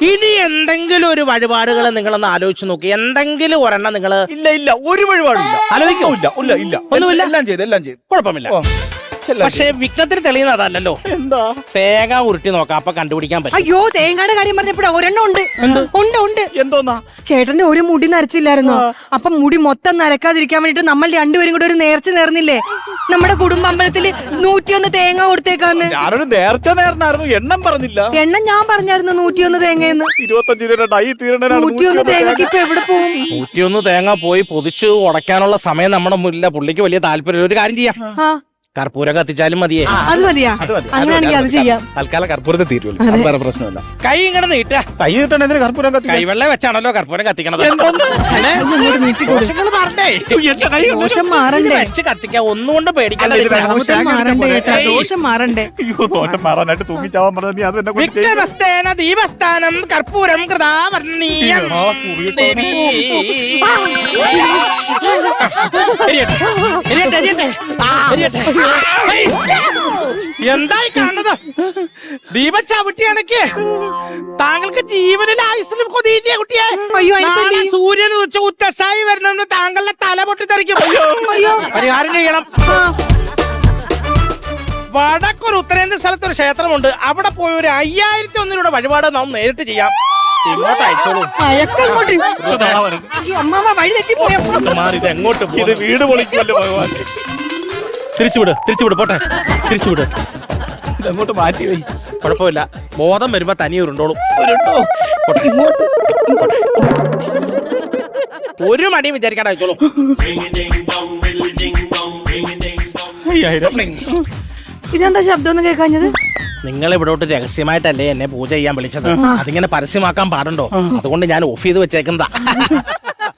ഇനി എന്തെങ്കിലും ഒരു വഴിപാടുകൾ നിങ്ങളൊന്ന് ആലോചിച്ച് നോക്കി. എന്തെങ്കിലും ഒരെണ്ണം നിങ്ങള് ഇല്ല ഒരു വഴിപാടില്ല. ആലോചിക്കോ? ഇല്ല ഒന്നുമില്ല. എല്ലാം ചെയ്ത് കുഴപ്പമില്ല. പക്ഷെ വിഘ്നത്തിന് തെളിയുന്ന അതല്ലല്ലോ. എന്താ? തേങ്ങ ഉരുട്ടി നോക്കാം, അപ്പൊ കണ്ടുപിടിക്കാൻ പറ്റും. അയ്യോ, തേങ്ങയുടെ കാര്യം പറഞ്ഞപ്പോഴാ ഒരെണ്ണം ഉണ്ട്. എന്തോന്നാ? ചേട്ടന്റെ ഒരു മുടി നരച്ചില്ലായിരുന്നോ? അപ്പൊ മുടി മൊത്തം നരക്കാതിരിക്കാൻ വേണ്ടിട്ട് നമ്മൾ രണ്ടുപേരും കൂടെ ഒരു നേർച്ച നേർന്നില്ലേ? നമ്മുടെ കുടുംബ അമ്പലത്തില് 101 തേങ്ങ കൊടുത്തേക്കാന്ന്. ഞാനൊരു നേർച്ച നേർന്നായിരുന്നു, എണ്ണം പറഞ്ഞില്ല. എണ്ണം ഞാൻ പറഞ്ഞായിരുന്നു 101 തേങ്ങയെന്ന്. 25 രൂപ ഡൈ തീരണ 101 തേങ്ങക്ക് ഇപ്പൊ എവിടെ പോകും? 101 തേങ്ങ പോയി പൊതിച്ച് ഉടയ്ക്കാനുള്ള സമയം നമ്മുടെ മുന്നില്ല. പുള്ളിക്ക് വലിയ താല്പര്യം. ഒരു കാര്യം ചെയ്യാം, കർപ്പൂരം കത്തിച്ചാലും മതിയേ. അത് മതിയാ? അങ്ങനെയാണെങ്കിൽ അത് ചെയ്യാം. തൽക്കാലം കർപ്പൂരത്തെ തീരുമല്ലോ, വേറെ പ്രശ്നമില്ല. കൈ ഇങ്ങനെ നീട്ട. കൈ നീട്ടണ എന്തിന് കർപ്പൂരം കത്തി? കൈവെള്ള വെച്ചാണല്ലോ കർപ്പൂരം കത്തിക്കണത്. ദോഷം മാറണ്ടേ? വെച്ച് കത്തിക്കാൻ ഒന്നുകൊണ്ട് പേടിക്കാൻ. ദോഷം മാറണ്ടേ ചേട്ടാ, ദോഷം മാറണ്ടേ? അയ്യോ, ദോഷം മാറാനായിട്ട് തൂങ്ങിച്ചാവാൻ പറഞ്ഞ നീ അത് എന്നെ കൊണ്ട് ചെയ്യില്ല. വിഘ്നമസ്തേന ദീപസ്ഥാനം കർപ്പൂരം കൃതാവർണ്ണീയം. എന്തായി കാണുന്നത്? ദീപം ചവിട്ടിയാണക്ക് താങ്കൾക്ക് ജീവനിൽ ആയുസ്സിലും കൊതിയില്ലേ കുട്ടിയെ? അയ്യോ, നാളെ സൂര്യൻ ഉച്ചസായി വരുന്ന താങ്കളുടെ തല പൊട്ടിത്തെറിക്കും. പരിഹാരം ചെയ്യണം. വടക്കൊരു ഉത്തരേന്ത്യ സ്ഥലത്തൊരു ക്ഷേത്രമുണ്ട്. അവിടെ പോയി ഒരു 5001 രൂപ വഴിപാട് നാം നേരിട്ട് ചെയ്യാം. ഇങ്ങോട്ട് അയച്ചോളൂ. ഇത് എങ്ങോട്ട്? ഇത് വീട് പൊളിക്കുമല്ലോ ഭഗവാൻ. തിരിച്ചുവിട് പോട്ടെ, തിരിച്ചുവിട്. ഇതങ്ങോട്ട് മാറ്റി പോയി. കുഴപ്പമില്ല, ബോധം വരുമ്പോ തനിയെ ഉരുണ്ടോളും. ഒരു മടിയും വിചാരിക്കാണ്ട് അയച്ചോളൂ. ഇതെന്താ ശബ്ദം ഒന്നും കേൾക്കാഞ്ഞത്? നിങ്ങൾ ഇവിടോട്ട് രഹസ്യമായിട്ടല്ലേ എന്നെ പൂജ ചെയ്യാൻ വിളിച്ചത്. അതിങ്ങനെ പരസ്യമാക്കാൻ പാടുണ്ടോ? അതുകൊണ്ട് ഞാൻ ഓഫ് ചെയ്ത് വെച്ചേക്കുന്നതാ.